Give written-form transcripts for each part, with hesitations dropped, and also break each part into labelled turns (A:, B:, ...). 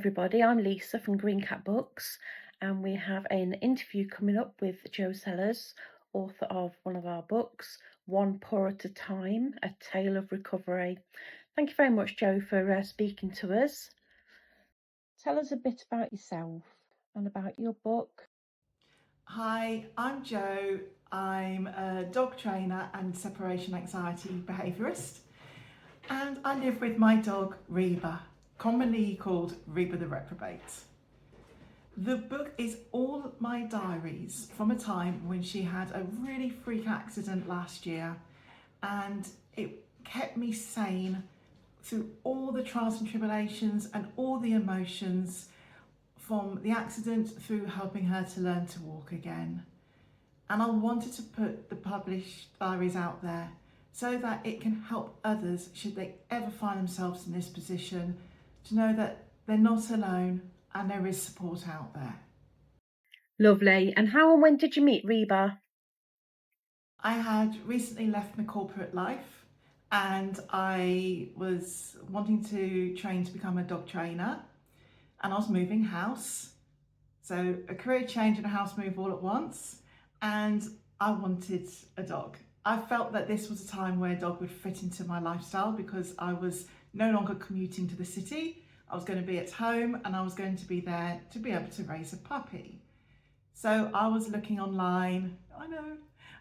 A: everybody, I'm Lisa from Green Cat Books, and we have an interview coming up with Jo Sellers, author of one of our books, One Paw at a Time, A Tale of Recovery. Thank you very much, Jo, for speaking to us. Tell us a bit about yourself and about your book.
B: Hi, I'm Jo. I'm a dog trainer and separation anxiety behaviourist, and I live with my dog Reba, commonly called Reba the Reprobate. The book is all my diaries from a time when she had a really freak accident last year, and it kept me sane through all the trials and tribulations and all the emotions from the accident through helping her to learn to walk again. And I wanted to put the published diaries out there so that it can help others should they ever find themselves in this position to know that they're not alone and there is support out there.
A: Lovely. And how and when did you meet Reba?
B: I had recently left my corporate life and I was wanting to train to become a dog trainer, and I was moving house. So a career change and a house move all at once, and I wanted a dog. I felt that this was a time where a dog would fit into my lifestyle because I was no longer commuting to the city. I was going to be at home and I was going to be there to be able to raise a puppy. So I was looking online, I know,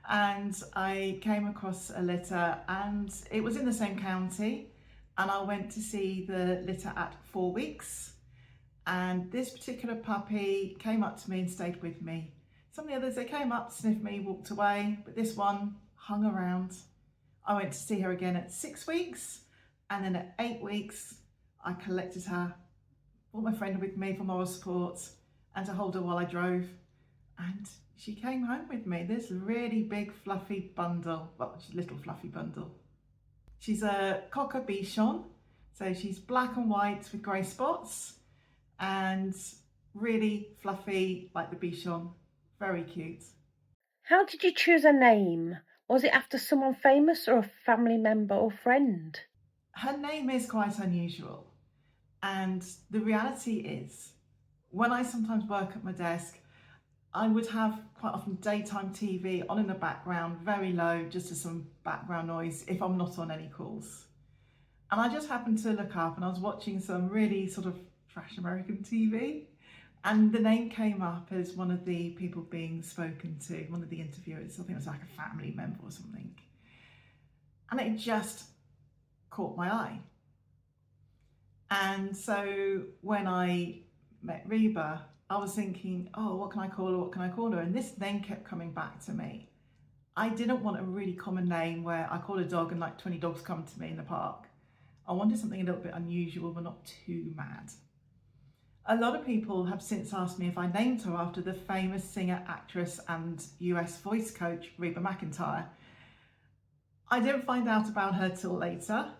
B: and I came across a litter, and it was in the same county, and I went to see the litter at 4 weeks. And this particular puppy came up to me and stayed with me. Some of the others, they came up, sniffed me, walked away, but this one hung around. I went to see her again at 6 weeks, and then at 8 weeks, I collected her, brought my friend with me for moral support, and to hold her while I drove. And she came home with me, this really big fluffy bundle, well, she's a little fluffy bundle. She's a Cocker Bichon, so she's black and white with grey spots, and really fluffy like the Bichon, very cute.
A: How did you choose a name? Was it after someone famous or a family member or friend?
B: Her name is quite unusual, and the reality is when I sometimes work at my desk, I would have quite often daytime TV on in the background, very low, just as some background noise if I'm not on any calls. And I just happened to look up and I was watching some really sort of trash American TV, and the name came up as one of the people being spoken to, one of the interviewers. I think it was like a family member or something. And it just caught my eye. And so when I met Reba, I was thinking, oh, what can I call her? What can I call her? And this name kept coming back to me. I didn't want a really common name where I call a dog and like 20 dogs come to me in the park. I wanted something a little bit unusual, but not too mad. A lot of people have since asked me if I named her after the famous singer, actress, and US voice coach, Reba McEntire. I didn't find out about her till later,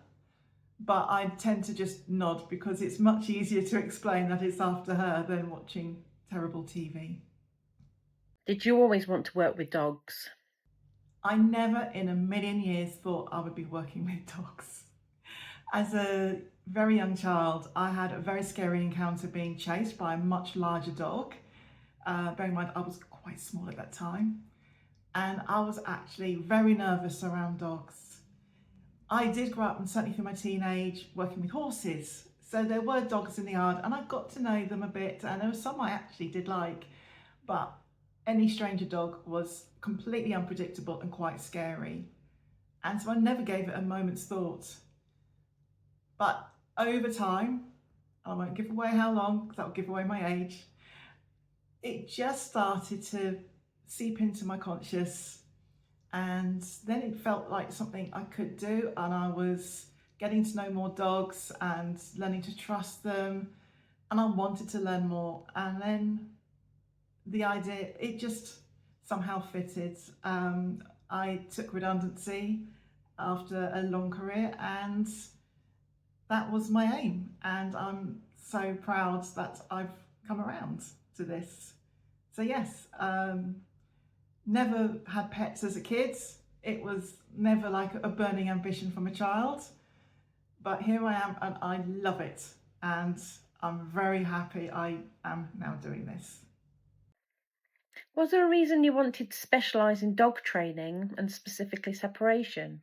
B: but I tend to just nod because it's much easier to explain that it's after her than watching terrible TV.
A: Did you always want to work with dogs?
B: I never in a million years thought I would be working with dogs. As a very young child, I had a very scary encounter being chased by a much larger dog. Bearing in mind, I was quite small at that time, and I was actually very nervous around dogs. I did grow up, and certainly through my teenage, working with horses. So there were dogs in the yard, and I got to know them a bit, and there were some I actually did like, but any stranger dog was completely unpredictable and quite scary. And so I never gave it a moment's thought. But over time, I won't give away how long because that will give away my age, it just started to seep into my conscious, and then it felt like something I could do, and I was getting to know more dogs and learning to trust them, and I wanted to learn more, and then the idea, it just somehow fitted. I took redundancy after a long career, and that was my aim, and I'm so proud that I've come around to this. So yes, never had pets as a kid. It was never like a burning ambition from a child, but here I am and I love it, and I'm very happy I am now doing this.
A: Was there a reason you wanted to specialise in dog training and specifically separation?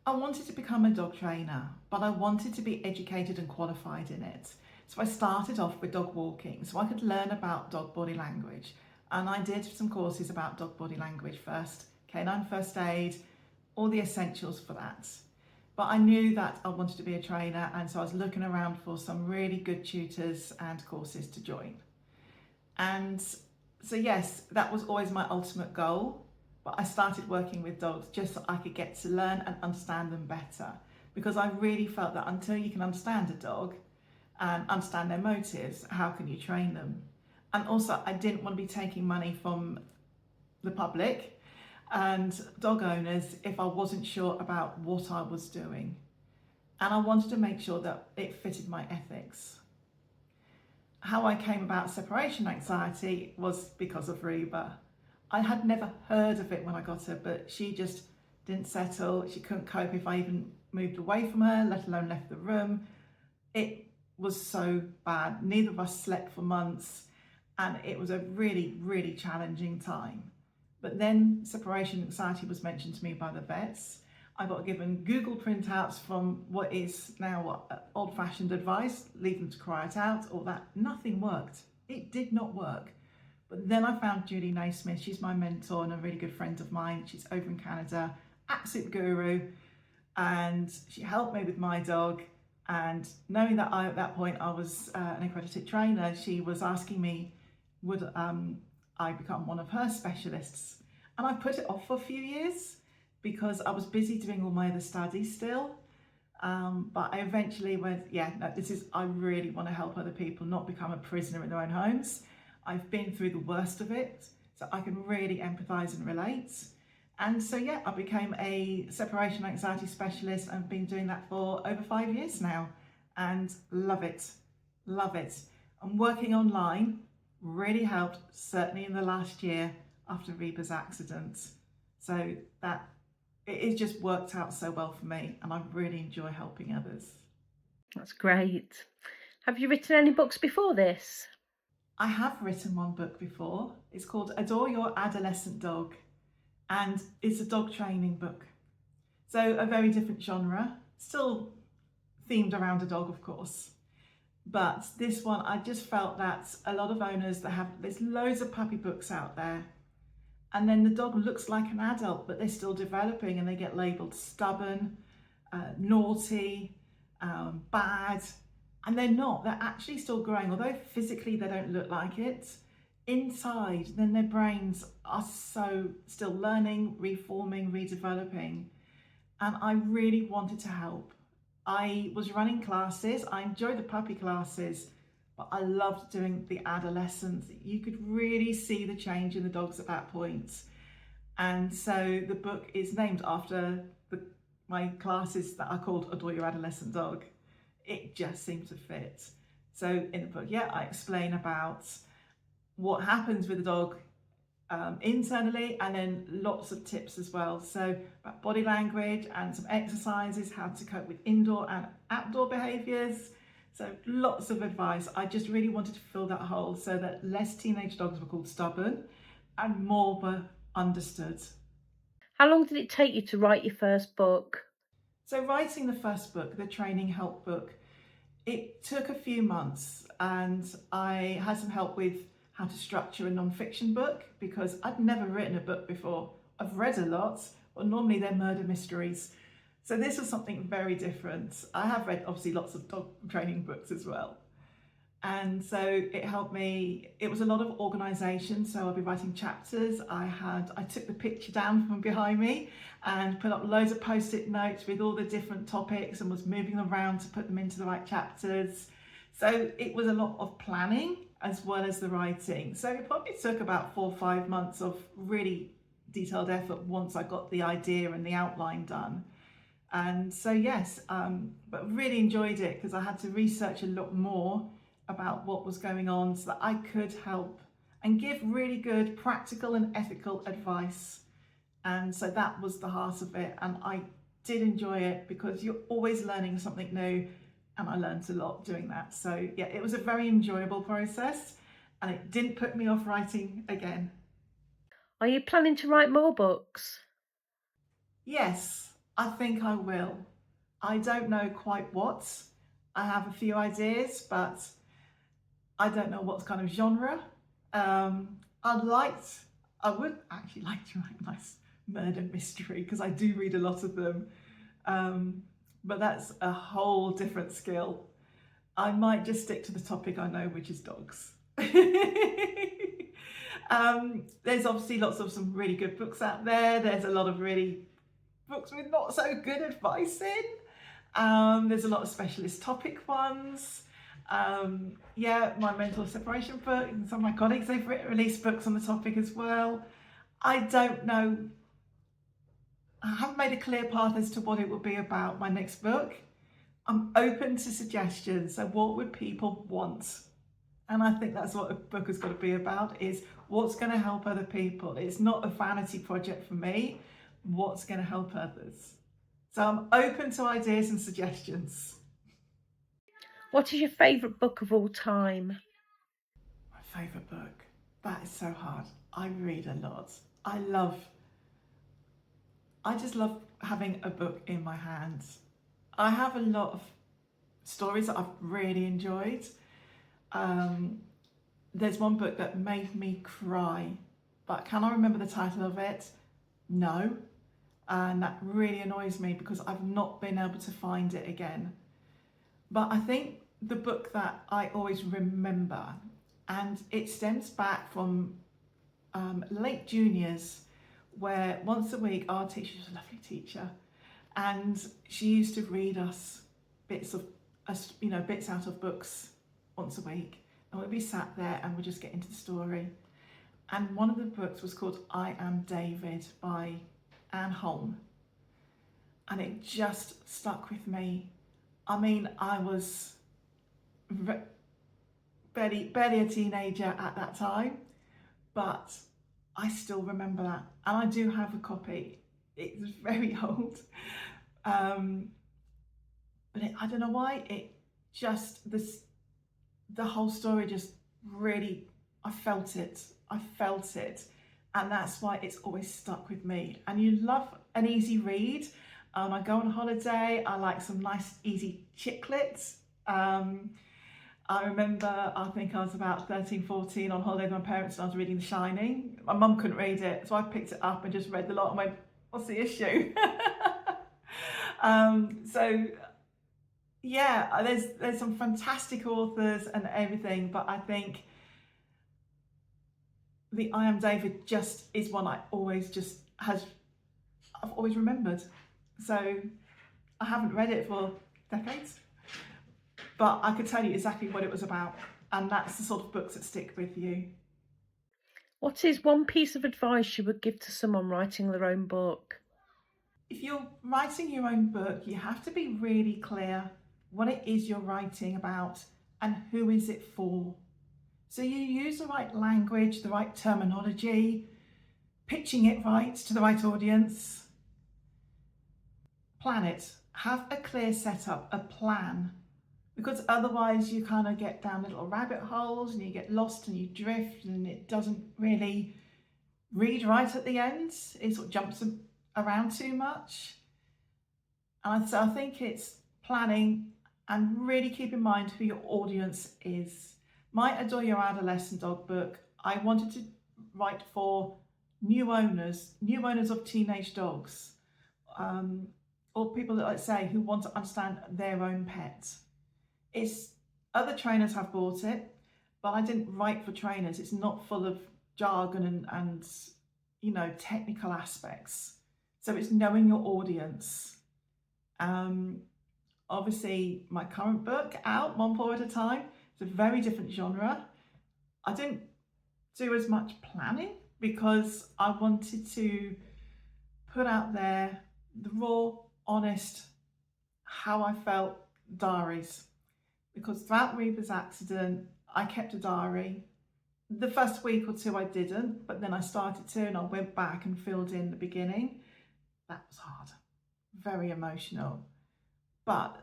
B: I wanted to become a dog trainer, but I wanted to be educated and qualified in it. So I started off with dog walking so I could learn about dog body language. And I did some courses about dog body language first, canine first aid, all the essentials for that. But I knew that I wanted to be a trainer, and so I was looking around for some really good tutors and courses to join. And so yes, that was always my ultimate goal. But I started working with dogs just so I could get to learn and understand them better. Because I really felt that until you can understand a dog and understand their motives, how can you train them? And also, I didn't want to be taking money from the public and dog owners if I wasn't sure about what I was doing. And I wanted to make sure that it fitted my ethics. How I came about separation anxiety was because of Reba. I had never heard of it when I got her, but she just didn't settle. She couldn't cope if I even moved away from her, let alone left the room. It was so bad. Neither of us slept for months, and it was a really, really challenging time. But then separation anxiety was mentioned to me by the vets. I got given Google printouts from what is now old-fashioned advice, leave them to cry it out, or that. Nothing worked. It did not work. But then I found Julie Naismith. She's my mentor and a really good friend of mine. She's over in Canada, absolute guru. And she helped me with my dog. And knowing that at that point I was an accredited trainer, she was asking me, would I become one of her specialists? And I put it off for a few years because I was busy doing all my other studies still. But I eventually went, yeah, no, I really want to help other people not become a prisoner in their own homes. I've been through the worst of it, so I can really empathise and relate. And so, yeah, I became a separation anxiety specialist and been doing that for over 5 years now and love it, love it. And working online really helped, certainly in the last year after Reba's accident. So that it just worked out so well for me, and I really enjoy helping others.
A: That's great. Have you written any books before this?
B: I have written one book before. It's called Adore Your Adolescent Dog, and it's a dog training book. So a very different genre, still themed around a dog, of course. But this one, I just felt that a lot of owners there's loads of puppy books out there. And then the dog looks like an adult, but they're still developing and they get labelled stubborn, naughty, bad. And they're not, they're actually still growing. Although physically they don't look like it, inside, then their brains are so still learning, reforming, redeveloping. And I really wanted to help. I was running classes, I enjoyed the puppy classes, but I loved doing the adolescents. You could really see the change in the dogs at that point. And so the book is named after my classes that are called Adore Your Adolescent Dog. It just seemed to fit. So in the book, yeah, I explain about what happens with the dog internally, and then lots of tips as well. So about body language and some exercises, how to cope with indoor and outdoor behaviours. So lots of advice. I just really wanted to fill that hole so that less teenage dogs were called stubborn and more were understood.
A: How long did it take you to write your first book?
B: So writing the first book, the training help book, it took a few months, and I had some help with how to structure a non-fiction book because I'd never written a book before. I've read a lot, but normally they're murder mysteries. So this was something very different. I have read obviously lots of dog training books as well. And so it helped me. It was a lot of organisation. So I'll be writing chapters. I took the picture down from behind me and put up loads of post-it notes with all the different topics and was moving them around to put them into the right chapters. So it was a lot of planning as well as the writing. So it probably took about 4 or 5 months of really detailed effort once I got the idea and the outline done. And so yes, but really enjoyed it because I had to research a lot more about what was going on so that I could help and give really good practical and ethical advice. And so that was the heart of it, and I did enjoy it because you're always learning something new and I learned a lot doing that. So yeah, it was a very enjoyable process and it didn't put me off writing again.
A: Are you planning to write more books?
B: Yes, I think I will. I don't know quite what. I have a few ideas, but I don't know what kind of genre. I would actually like to write a nice murder mystery because I do read a lot of them. But that's a whole different skill. I might just stick to the topic I know, which is dogs. There's obviously lots of some really good books out there. There's a lot of really books with not so good advice in. There's a lot of specialist topic ones. Yeah, my mental separation book, and some of my colleagues, they've released books on the topic as well. I don't know. I haven't made a clear path as to what it will be about my next book. I'm open to suggestions. So what would people want? And I think that's what a book has got to be about, is what's going to help other people. It's not a vanity project for me. What's going to help others? So I'm open to ideas and suggestions.
A: What is your favourite book of all time?
B: My favourite book? That is so hard. I read a lot. I just love having a book in my hands. I have a lot of stories that I've really enjoyed. There's one book that made me cry, but can I remember the title of it? No. And that really annoys me because I've not been able to find it again. But I think the book that I always remember, and it stems back from late juniors, where once a week our teacher was a lovely teacher, and she used to read us bits out of books once a week, and we'd be sat there and we'd just get into the story. And one of the books was called I Am David by Anne Holm, and it just stuck with me. I mean, I was barely a teenager at that time, but I still remember that, and I do have a copy. It's very old, but I don't know why, the whole story just really, I felt it, and that's why it's always stuck with me. And you love an easy read. I go on holiday, I like some nice easy chick lit. I remember, I think I was about 13, 14 on holiday with my parents and I was reading The Shining. My mum couldn't read it, so I picked it up and just read the lot and went, what's the issue? So yeah, there's some fantastic authors and everything, but I think the I Am David just is one I've always remembered. So I haven't read it for decades, but I could tell you exactly what it was about, and that's the sort of books that stick with you.
A: What is one piece of advice you would give to someone writing their own book?
B: If you're writing your own book, you have to be really clear what it is you're writing about and who is it for. So you use the right language, the right terminology, pitching it right to the right audience. Plan it. Have a clear setup, a plan, because otherwise you kind of get down little rabbit holes and you get lost and you drift and it doesn't really read right at the end. It sort of jumps around too much. And so I think it's planning and really keep in mind who your audience is. My Adore Your Adolescent dog book, I wanted to write for new owners of teenage dogs, or people that, let's say, who want to understand their own pet. Other trainers have bought it, but I didn't write for trainers. It's not full of jargon and technical aspects. So it's knowing your audience. Obviously, my current book out, One Paw at a Time, it's a very different genre. I didn't do as much planning because I wanted to put out there the raw, honest, how I felt diaries. Because throughout Reba's accident, I kept a diary. The first week or two I didn't, but then I started to, and I went back and filled in the beginning. That was hard, very emotional. But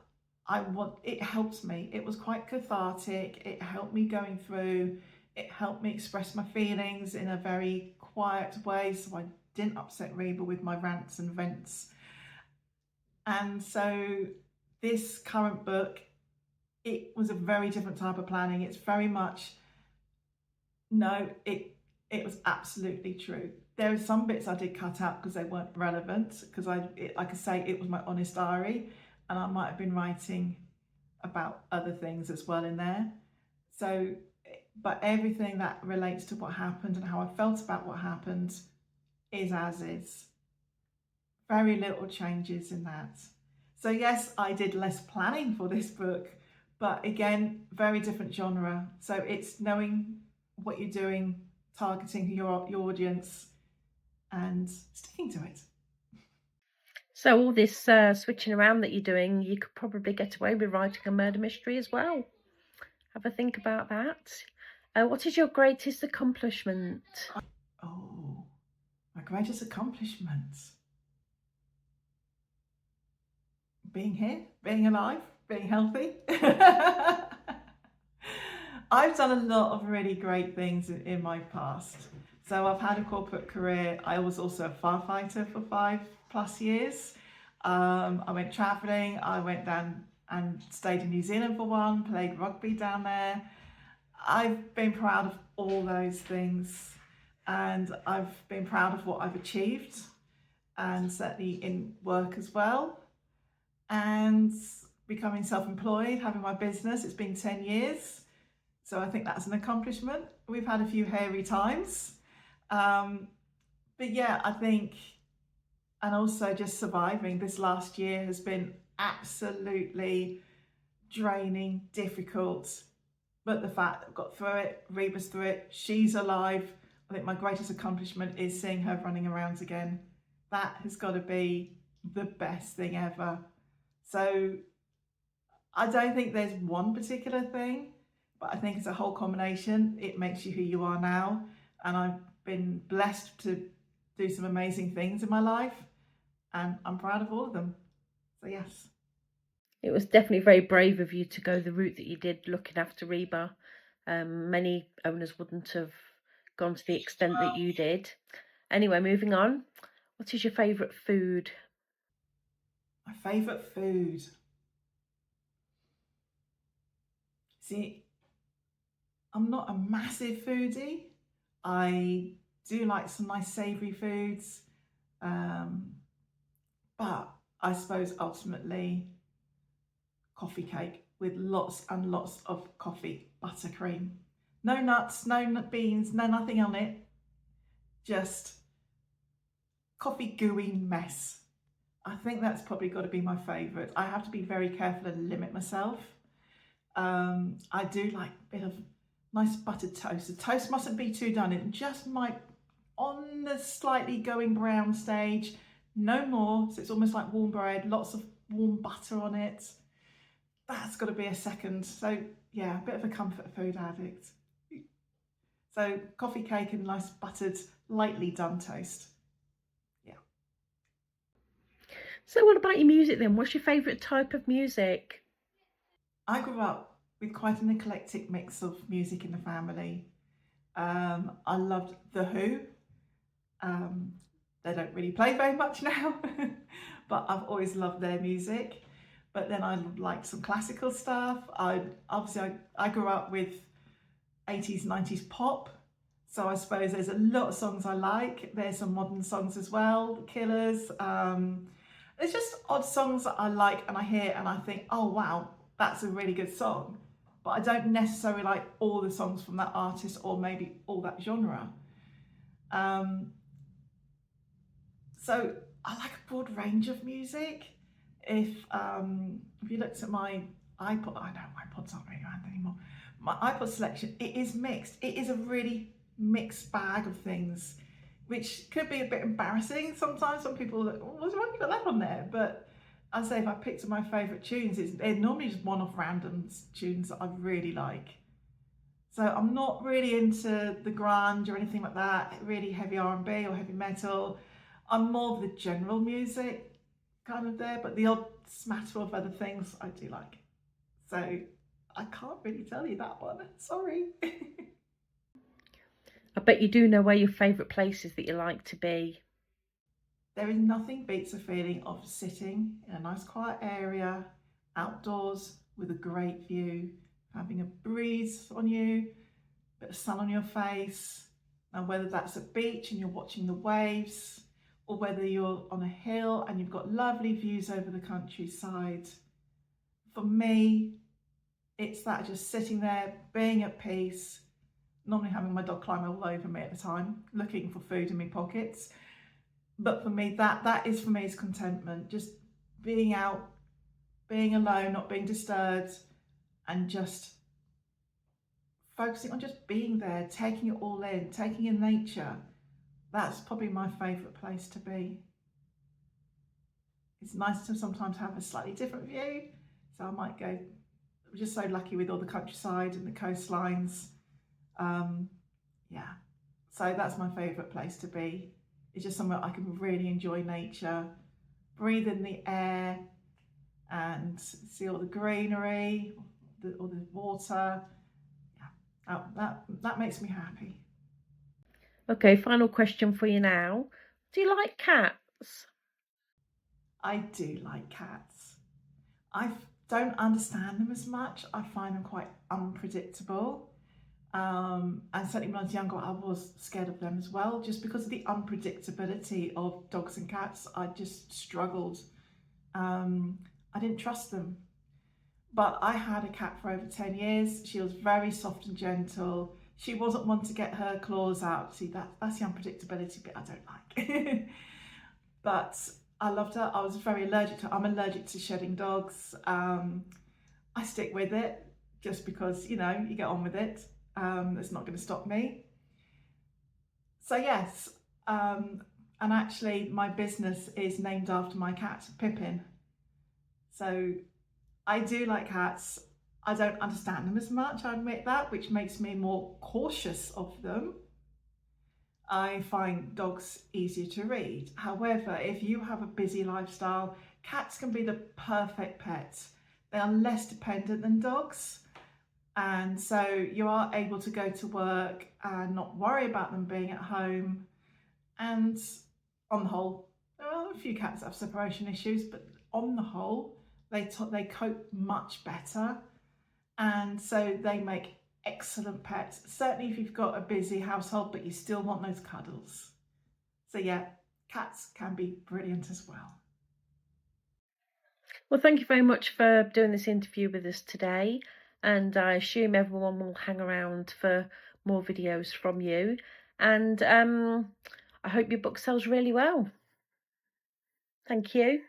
B: it helped me. It was quite cathartic. It helped me going through. It helped me express my feelings in a very quiet way, so I didn't upset Reba with my rants and vents. And so this current book, it was a very different type of planning. It's very much, no, it was absolutely true. There are some bits I did cut out because they weren't relevant, because like I say, it was my honest diary, and I might have been writing about other things as well in there. So, but everything that relates to what happened and how I felt about what happened is as is. Very little changes in that. So yes, I did less planning for this book, but again, very different genre. So it's knowing what you're doing, targeting your audience, and sticking to it.
A: So all this switching around that you're doing, you could probably get away with writing a murder mystery as well. Have a think about that. What is your greatest accomplishment?
B: Oh, my greatest accomplishment. Being here, being alive, being healthy. I've done a lot of really great things in my past. So I've had a corporate career. I was also a firefighter for 5+ years. I went traveling. I went down and stayed in New Zealand for one, played rugby down there. I've been proud of all those things, and I've been proud of what I've achieved, and certainly in work as well. And becoming self-employed, having my business, it's been 10 years. So I think that's an accomplishment. We've had a few hairy times. But yeah, I think, and also just surviving this last year has been absolutely draining, difficult. But the fact that I've got through it, Reba's through it, she's alive. I think my greatest accomplishment is seeing her running around again. That has got to be the best thing ever. So I don't think there's one particular thing, but I think it's a whole combination. It makes you who you are now. And I've been blessed to do some amazing things in my life, and I'm proud of all of them. So yes.
A: It was definitely very brave of you to go the route that you did, looking after Reba. Many owners wouldn't have gone to the extent that you did. Anyway, moving on. What is your favourite food?
B: My favourite food. See, I'm not a massive foodie. I do like some nice savoury foods. But I suppose ultimately coffee cake with lots and lots of coffee buttercream. No nuts, no beans, no nothing on it. Just coffee gooey mess. I think that's probably got to be my favourite. I have to be very careful and limit myself. I do like a bit of nice buttered toast. The toast mustn't be too done. It just might on the slightly going brown stage. No more. So it's almost like warm bread, lots of warm butter on it. That's got to be a second. So yeah, a bit of a comfort food addict. So coffee cake and nice buttered, lightly done toast. Yeah.
A: So what about your music then? What's your favourite type of music?
B: I grew up with quite an eclectic mix of music in the family. I loved The Who. They don't really play very much now, but I've always loved their music. But then I liked some classical stuff. I grew up with 80s, 90s pop. So I suppose there's a lot of songs I like. There's some modern songs as well, The Killers. There's just odd songs that I like and I hear and I think, oh wow, that's a really good song. But I don't necessarily like all the songs from that artist or maybe all that genre. So I like a broad range of music. If you looked at my iPod, I know iPods aren't really around anymore. My iPod selection, it is mixed. It is a really mixed bag of things, which could be a bit embarrassing sometimes. Some people are like, oh, what's wrong with that on there? But I'd say if I picked my favourite tunes, they're normally just one-off random tunes that I really like. So I'm not really into the grunge or anything like that, really heavy R&B or heavy metal. I'm more of the general music kind of there, but the odd smatter of other things I do like. So I can't really tell you that one, sorry.
A: I bet you do know where your favourite places that you like to be.
B: There is nothing beats the feeling of sitting in a nice quiet area, outdoors with a great view, having a breeze on you, a bit of sun on your face, and whether that's a beach and you're watching the waves, or whether you're on a hill and you've got lovely views over the countryside. For me, it's that just sitting there, being at peace, normally having my dog climb all over me at the time, looking for food in my pockets. But for me, that is for me is contentment. Just being out, being alone, not being disturbed, and just focusing on just being there, taking it all in, taking in nature. That's probably my favourite place to be. It's nice to sometimes have a slightly different view. So I might go, I'm just so lucky with all the countryside and the coastlines. Yeah, so that's my favourite place to be. It's just somewhere I can really enjoy nature, breathe in the air and see all the greenery, all the water. Yeah, that makes me happy.
A: Okay, final question for you now. Do you like cats?
B: I do like cats. I don't understand them as much. I find them quite unpredictable. And certainly when I was younger, I was scared of them as well, just because of the unpredictability of dogs and cats. I just struggled. I didn't trust them. But I had a cat for over 10 years. She was very soft and gentle. She wasn't one to get her claws out. See, that's the unpredictability bit I don't like. But I loved her. I was very allergic to her. I'm allergic to shedding dogs. I stick with it just because, you know, you get on with it. It's not going to stop me. So yes, and actually my business is named after my cat, Pippin. So I do like cats. I don't understand them as much, I admit that, which makes me more cautious of them. I find dogs easier to read. However, if you have a busy lifestyle, cats can be the perfect pet. They are less dependent than dogs. And so you are able to go to work and not worry about them being at home. And on the whole, there are a few cats that have separation issues, but on the whole, they cope much better. And so they make excellent pets, certainly if you've got a busy household, but you still want those cuddles. So yeah, cats can be brilliant as well.
A: Well, thank you very much for doing this interview with us today. And I assume everyone will hang around for more videos from you. And I hope your book sells really well. Thank you.